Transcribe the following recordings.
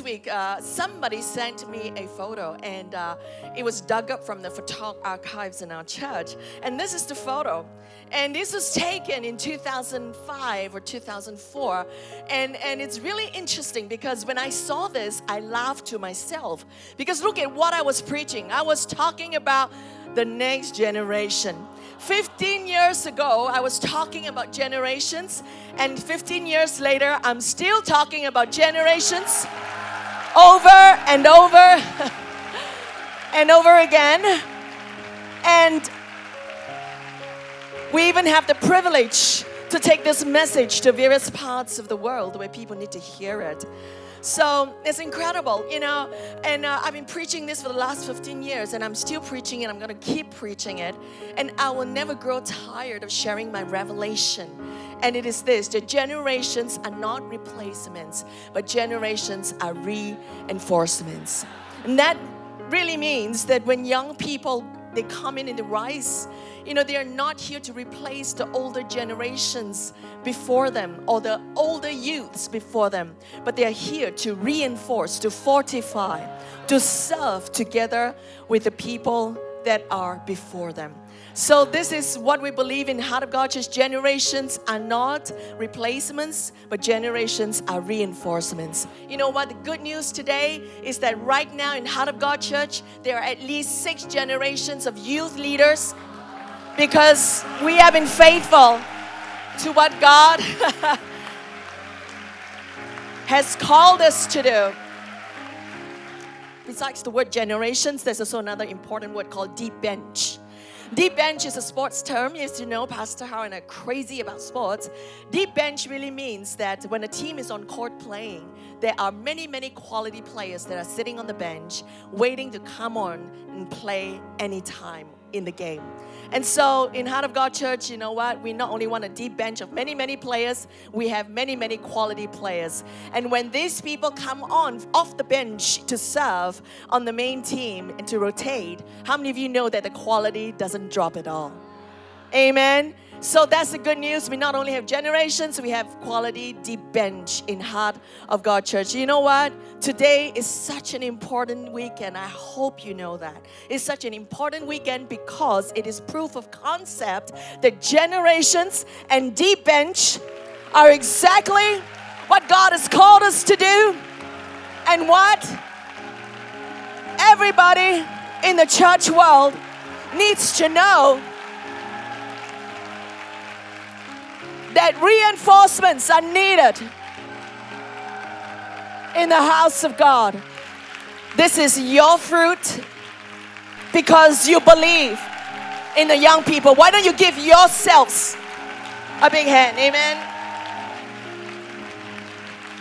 last week, somebody sent me a photo, and it was dug up from the photo archives in our church. And this is the photo. And this was taken in 2005 or 2004. And it's really interesting because when I saw this, I laughed to myself. Because look at what I was preaching. I was talking about the next generation. 15 years ago, I was talking about generations, and 15 years later, I'm still talking about generations over and over and over again. And we even have the privilege to take this message to various parts of the world where people need to hear it. So it's incredible, you know, and I've been preaching this for the last 15 years, and I'm still preaching it. I'm going to keep preaching it, and I will never grow tired of sharing my revelation. And it is this: the generations are not replacements, but generations are reinforcements. And that really means that when young people, they come in the rise, you know, they are not here to replace the older generations before them or the older youths before them, but they are here to reinforce, to fortify, to serve together with the people that are before them. So this is what we believe in Heart of God Church. Generations are not replacements, but generations are reinforcements. You know what? The good news today is that right now in Heart of God Church, there are at least 6 generations of youth leaders, because we have been faithful to what God has called us to do. Besides the word generations, there's also another important word called deep bench. Deep bench is a sports term. As you know, Pastor How and I are crazy about sports. Deep bench really means that when a team is on court playing, there are many, many quality players that are sitting on the bench waiting to come on and play anytime in the game. And so in Heart of God Church, you know what? We not only want a deep bench of many, many players, we have many, many quality players. And when these people come on off the bench to serve on the main team and to rotate, how many of you know that the quality doesn't drop at all? Amen. So that's the good news. We not only have generations, we have quality deep bench in Heart of God Church. You know what? Today is such an important weekend. I hope you know that. It's such an important weekend because it is proof of concept that generations and deep bench are exactly what God has called us to do, and what everybody in the church world needs to know, that reinforcements are needed in the house of God. This is your fruit because you believe in the young people. Why don't you give yourselves a big hand? Amen.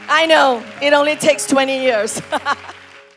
I know it only takes 20 years.